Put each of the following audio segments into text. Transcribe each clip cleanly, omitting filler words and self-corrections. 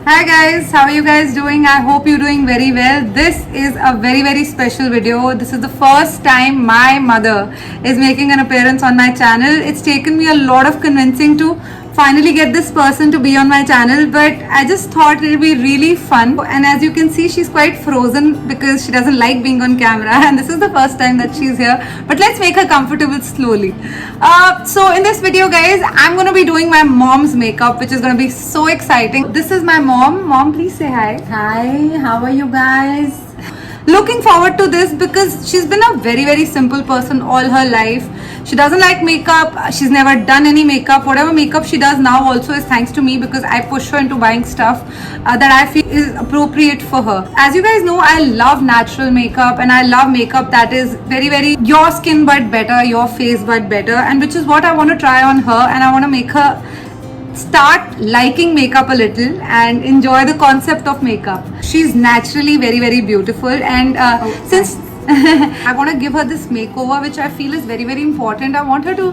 Hi guys, how are you guys doing? I hope you're doing very well. This is a very special video. This is the first time my mother is making an appearance on my channel. It's taken me a lot of convincing to finally get this person to be on my channel, but I just thought it would be really fun. And as you can see, she's quite frozen because she doesn't like being on camera, and this is the first time that she's here. But let's make her comfortable slowly. So in this video guys, I'm going to be doing my mom's makeup, which is going to be so exciting. This is my mom. Mom, please say hi. Hi, how are you guys? Looking forward to this because she's been a very simple person all her life. She doesn't like makeup. She's never done any makeup. Whatever makeup she does now also is thanks to me, because I push her into buying stuff that I feel is appropriate for her. As you guys know, I love natural makeup, and I love makeup that is very your skin but better, your face but better, and which is what I want to try on her, and I want to make her start liking makeup a little and enjoy the concept of makeup. She's naturally very beautiful, and since I want to give her this makeover, which I feel is very important. I want her to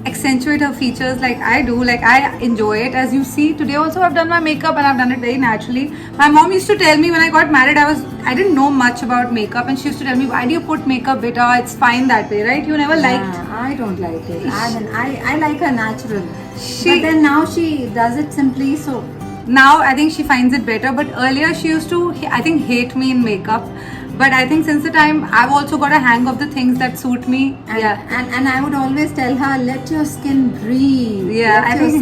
accentuate her features like I do, like I enjoy it. As you see, today also I've done my makeup and I've done it very naturally. My mom used to tell me when I got married, I didn't know much about makeup, and she used to tell me, why do you put makeup, beta? It's fine that way, right? You never liked. I don't like it. I like her natural. But then now she does it simply, so now I think she finds it better, but earlier she used to, I think, hate me in makeup. But I think since the time I've also got a hang of the things that suit me. And I would always tell her, let your skin breathe.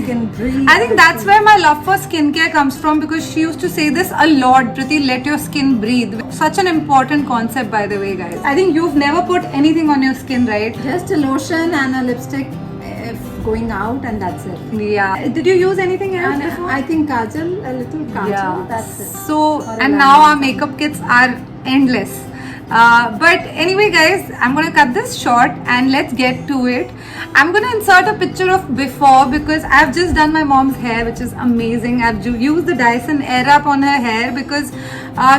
Skin breathe. I think that's where my love for skincare comes from, because she used to say this a lot, Priti, let your skin breathe. Such an important concept, by the way, guys. I think you've never put anything on your skin, right? Just a lotion and a lipstick if going out, and that's it. Yeah. Did you use anything else before? I think kajal, a little kajal, yeah. That's it. So, and now our makeup kits are endless. But anyway guys, I'm gonna cut this short and let's get to it. I'm gonna insert a picture of before, because I've just done my mom's hair, which is amazing. I've used the Dyson Airwrap on her hair because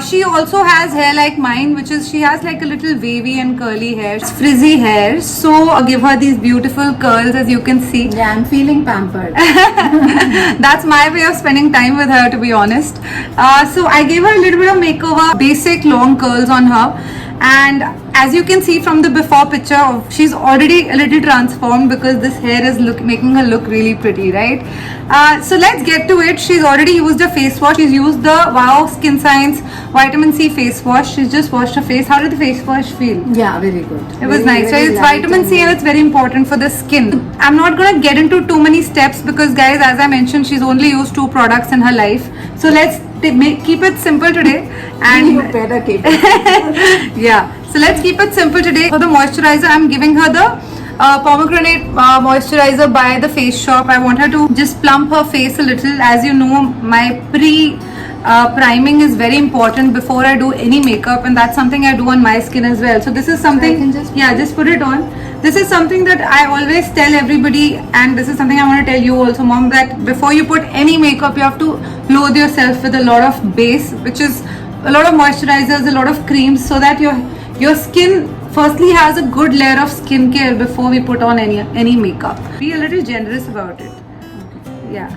she also has hair like mine, which is, she has like a little wavy and curly hair. It's frizzy hair, so I'll give her these beautiful curls, as you can see. Yeah, I'm feeling pampered. That's my way of spending time with her, to be honest. So I gave her a little bit of makeover, basic long curls on her. And as you can see from the before picture, she's already a little transformed because this hair is making her look really pretty, right? So let's get to it. She's already used a face wash. She's used the Wow Skin Science Vitamin C face wash. She's just washed her face. How did the face wash feel? Yeah, very good. It was nice. So it's vitamin C and it's very important for the skin. I'm not going to get into too many steps because guys, as I mentioned, she's only used 2 products in her life. So let's keep it simple today. And you better keep it. Yeah. So let's keep it simple today. For the moisturizer, I'm giving her the pomegranate moisturizer by the Face Shop. I want her to just plump her face a little. As you know, my priming is very important before I do any makeup, and that's something I do on my skin as well. So this is something, just put it on. This is something that I always tell everybody, and this is something I want to tell you also, Mom, that before you put any makeup, you have to load yourself with a lot of base, which is a lot of moisturizers, a lot of creams, so that your skin firstly has a good layer of skincare before we put on any makeup. Be a little generous about it. Okay. Yeah,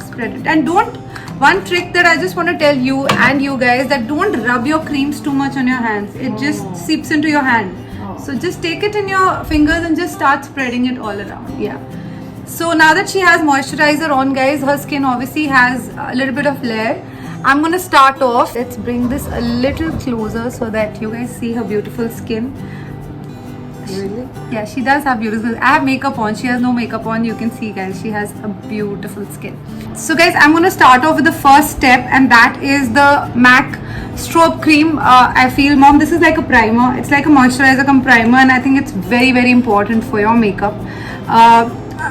spread it. And one trick that I just want to tell you and you guys, that don't rub your creams too much on your hands. It just seeps into your hand. So just take it in your fingers and just start spreading it all around. Yeah. So now that she has moisturizer on, guys, her skin obviously has a little bit of layer. I'm going to start off. Let's bring this a little closer so that you guys see her beautiful skin. Really? Yeah, she does have beautiful. I have makeup on. She has no makeup on. You can see, guys, she has a beautiful skin. So guys, I'm going to start off with the first step, and that is the MAC Strobe Cream. I feel, Mom, this is like a primer. It's like a moisturizer cum primer, and I think it's very important for your makeup.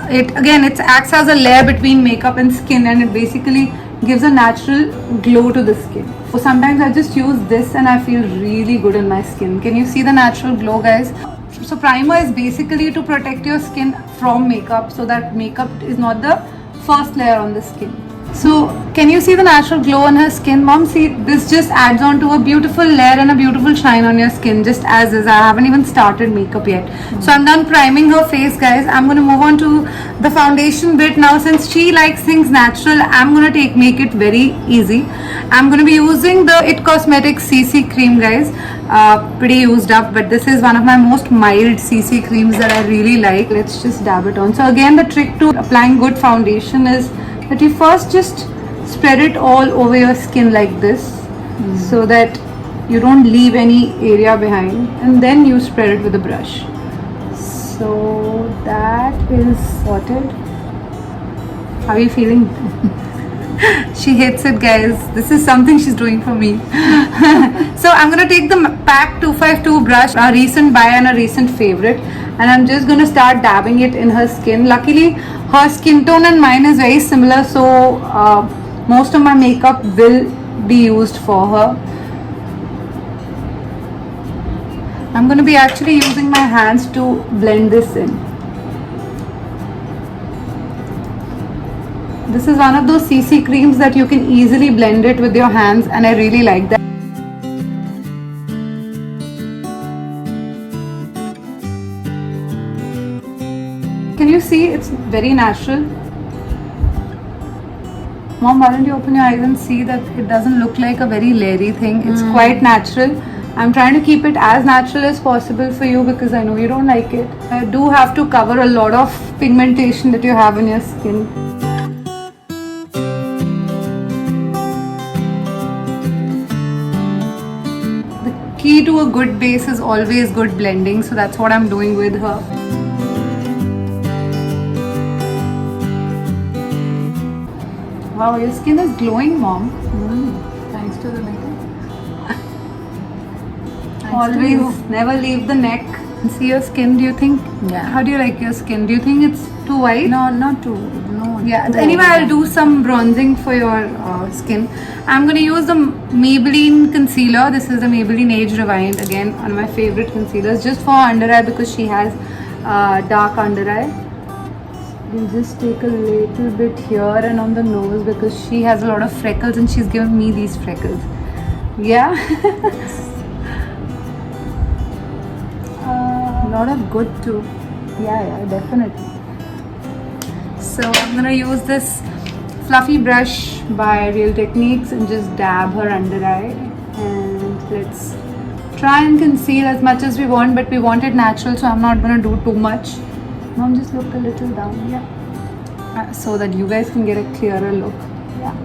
It acts as a layer between makeup and skin, and it basically gives a natural glow to the skin. So sometimes I just use this and I feel really good in my skin. Can you see the natural glow, guys? So primer is basically to protect your skin from makeup, so that makeup is not the first layer on the skin. So can you see the natural glow on her skin, mom? See, this just adds on to a beautiful layer and a beautiful shine on your skin, just as is. I haven't even started makeup yet. So I'm done priming her face, guys. I'm going to move on to the foundation bit now. Since she likes things natural, I'm going to make it very easy. I'm going to be using the It Cosmetics CC cream, guys. Pretty used up, but this is one of my most mild CC creams that I really like. Let's just dab it on. So again, the trick to applying good foundation is that you first just spread it all over your skin like this, so that you don't leave any area behind, and then you spread it with a brush. So that is sorted. How are you feeling? She hates it, guys. This is something she's doing for me. So I'm gonna take the PAC 252 brush, a recent buy and a recent favorite, and I'm just gonna start dabbing it in her skin. Luckily, her skin tone and mine is very similar, so most of my makeup will be used for her. I'm going to be actually using my hands to blend this in. This is one of those CC creams that you can easily blend it with your hands, and I really like that. Can you see? It's very natural. Mom, why don't you open your eyes and see that it doesn't look like a very leery thing. It's quite natural. I'm trying to keep it as natural as possible for you because I know you don't like it. I do have to cover a lot of pigmentation that you have in your skin. The key to a good base is always good blending, so that's what I'm doing with her. Wow, your skin is glowing, Mom. Thanks to the makeup. Always never leave the neck. See your skin. Do you think? Yeah. How do you like your skin? Do you think it's too white? No, not too. No. Yeah. too Anyway, over. I'll do some bronzing for your skin. I'm gonna use the Maybelline concealer. This is the Maybelline Age Rewind. Again, one of my favorite concealers, just for under eye because she has dark under eye. We'll just take a little bit here and on the nose because she has a lot of freckles and she's given me these freckles. Yeah. A lot of good too. Yeah, definitely. So I'm gonna use this fluffy brush by Real Techniques and just dab her under eye, and let's try and conceal as much as we want, but we want it natural, so I'm not gonna do too much. Mom, just look a little down, yeah, so that you guys can get a clearer look. Yeah.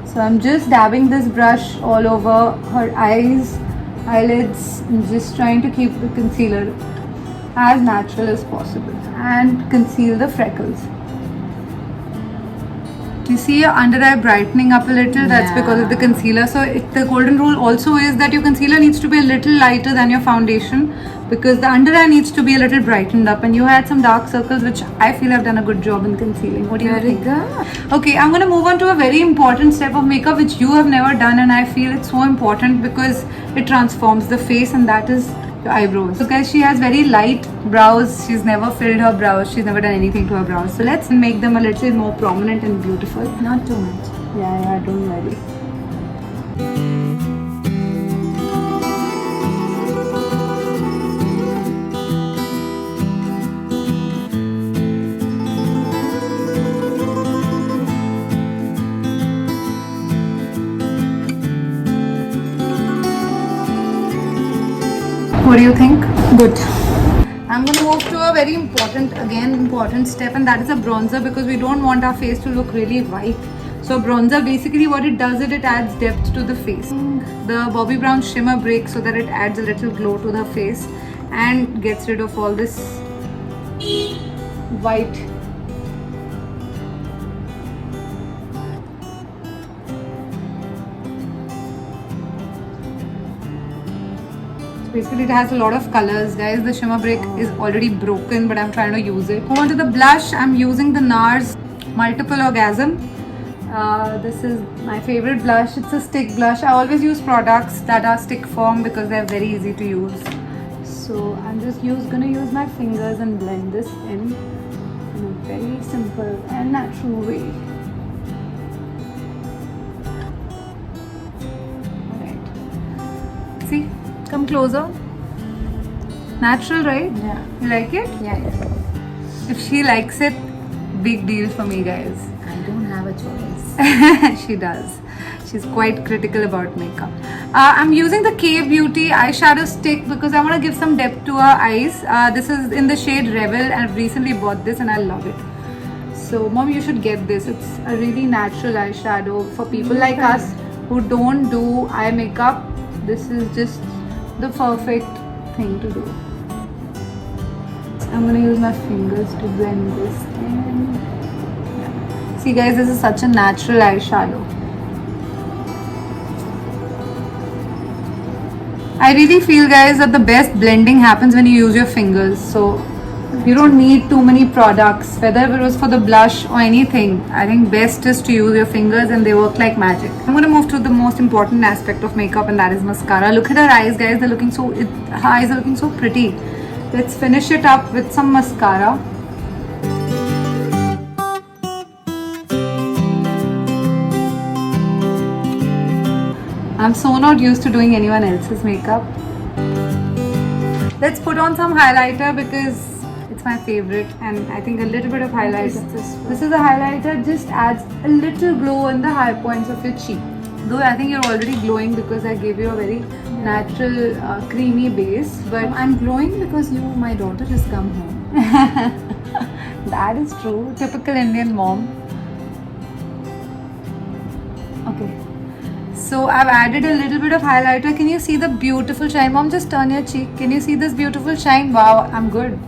So I'm just dabbing this brush all over her eyes, eyelids, and just trying to keep the concealer as natural as possible and conceal the freckles. You see your under eye brightening up a little, that's because of the concealer. So the golden rule also is that your concealer needs to be a little lighter than your foundation because the under eye needs to be a little brightened up, and you had some dark circles which I feel I've done a good job in concealing. What do you think? Very good. Okay, I'm going to move on to a very important step of makeup which you have never done, and I feel it's so important because it transforms the face, and that is your eyebrows. So guys, she has very light brows. She's never filled her brows. She's never done anything to her brows. So let's make them a little more prominent and beautiful. Not too much. Yeah, don't worry. What do you think? Good. I'm going to move to a very important step, and that is a bronzer because we don't want our face to look really white. So bronzer, basically what it does is it adds depth to the face. The Bobbi Brown shimmer break so that it adds a little glow to the face and gets rid of all this white. Basically, it has a lot of colors, guys. The shimmer break is already broken, but I'm trying to use it. Move on to the blush. I'm using the NARS Multiple Orgasm. This is my favorite blush. It's a stick blush. I always use products that are stick form because they're very easy to use. So I'm just gonna use my fingers and blend this in. very simple and natural way. Alright. See, come closer. Natural, right? Yeah. You like it? Yeah. If she likes it, big deal for me, guys. I don't have a choice. She does. She's quite critical about makeup. I'm using the K Beauty eyeshadow stick because I want to give some depth to her eyes. This is in the shade Rebel, and I've recently bought this and I love it. So, Mom, you should get this. It's a really natural eyeshadow for people like us who don't do eye makeup. This is just the perfect thing to do. I'm gonna use my fingers to blend this in. Yeah. See guys, this is such a natural eyeshadow. I really feel guys that the best blending happens when you use your fingers. So you don't need too many products, whether it was for the blush or anything. I think best is to use your fingers and they work like magic. I'm gonna move to the most important aspect of makeup, and that is mascara. Look at her eyes guys, they're looking so, her eyes are looking so pretty. Let's finish it up with some mascara. I'm so not used to doing anyone else's makeup. Let's put on some highlighter because it's my favorite, and I think a little bit of highlighter. This is a highlighter, just adds a little glow in the high points of your cheek. Though I think you're already glowing because I gave you a very natural creamy base, but I'm glowing because my daughter has come home. that is true. Typical Indian mom. Okay. So I've added a little bit of highlighter. Can you see the beautiful shine? Mom, just turn your cheek. Can you see this beautiful shine? Wow, I'm good.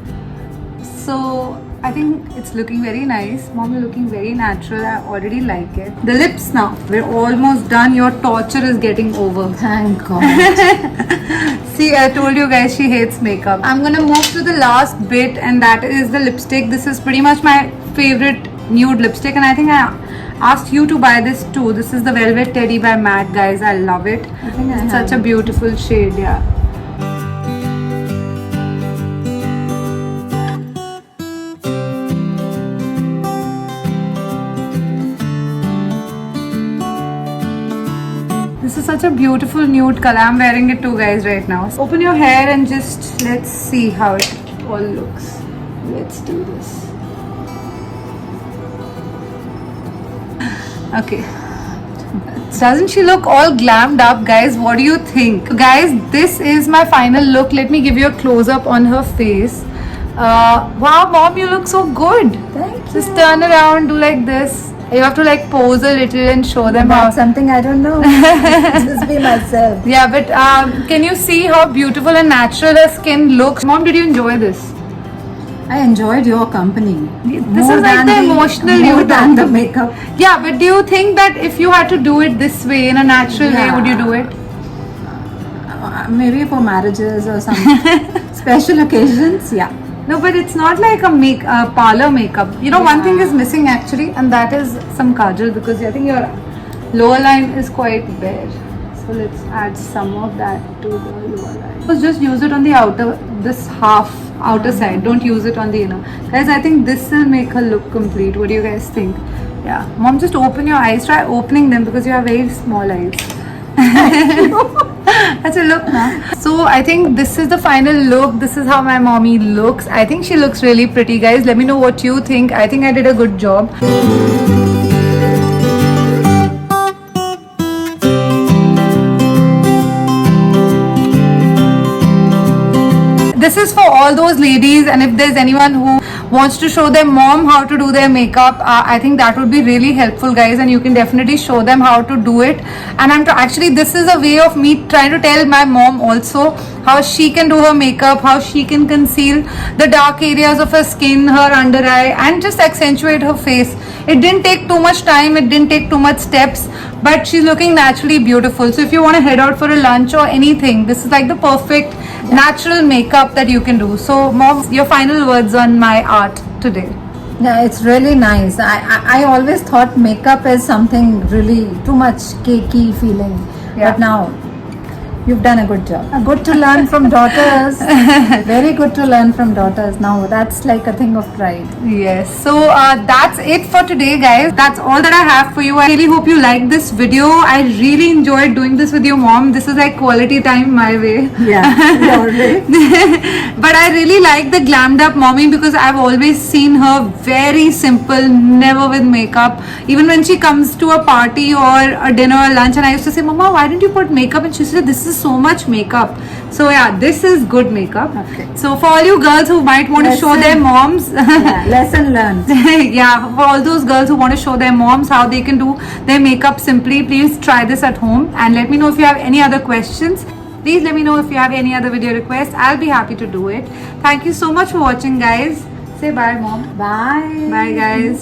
So I think it's looking very nice. Mom, you're looking very natural. I already like it. The lips now. We're almost done. Your torture is getting over. Thank God. See, I told you guys she hates makeup. I'm gonna move to the last bit, and that is the lipstick. This is pretty much my favorite nude lipstick, and I think I asked you to buy this too. This is the Velvet Teddy by MAC, guys. I love it. I think I It's have such a it. beautiful shade, yeah. This is such a beautiful nude color. I'm wearing it too, guys, right now. Open your hair and just let's see how it all looks. Let's do this. Okay. Doesn't she look all glammed up, guys? What do you think? Guys, this is my final look. Let me give you a close-up on her face. Wow, Mom, you look so good. Thank you. Just turn around, do like this. You have to like pose a little and show them how. That's something I don't know. Just be myself. Yeah, but can you see how beautiful and natural her skin looks? Mom, did you enjoy this? I enjoyed your company. This is like the emotional more you than talk. the makeup. Yeah, but do you think that if you had to do it this way, in a natural way, Yeah. would you do it? Maybe for marriages or some special occasions. Yeah. No, but it's not like a parlor makeup. You know, one thing is missing actually, and that is some kajal, because I think your lower line is quite bare. So let's add some of that to the lower line. So just use it on the outer, this half outer side. Don't use it on the inner. Guys, I think this will make her look complete. What do you guys think? Yeah. Mom, just open your eyes. Try opening them because you have very small eyes. That's a look now. So I think this is the final look. This is how my mommy looks. I think she looks really pretty, guys. Let me know what you think. I think I did a good job. This is for all those ladies, and if there's anyone who wants to show their mom how to do their makeup, I think that would be really helpful, guys, and you can definitely show them how to do it. And actually this is a way of me trying to tell my mom also how she can do her makeup, how she can conceal the dark areas of her skin, her under eye, and just accentuate her face. It didn't take too much time, it didn't take too much steps, but she's looking naturally beautiful. So if you want to head out for a lunch or anything, this is like the perfect natural makeup that you can do. So Mom, your final words on my art today. Yeah, it's really nice. I always thought makeup is something really too much cakey feeling. Yeah. But now You've done a good job. Good to learn from daughters. Very good to learn from daughters. Now that's like a thing of pride. Yes, so that's it for today, guys. That's all that I have for you. I really hope you liked this video. I really enjoyed doing this with your mom. This is like quality time my way. Yeah, your way. But I really like the glammed up mommy because I've always seen her very simple, never with makeup. Even when she comes to a party or a dinner or lunch, and I used to say, Mama, why didn't you put makeup? And she said, this is so much makeup. So yeah, this is good makeup. Okay. So for all you girls who might want to show their moms, Yeah, lesson learned. yeah, for all those girls who want to show their moms how they can do their makeup simply, please try this at home and let me know if you have any other questions. Please let me know if you have any other video requests. I'll be happy to do it. Thank you so much for watching, guys. Say bye, mom. Bye. Bye, guys.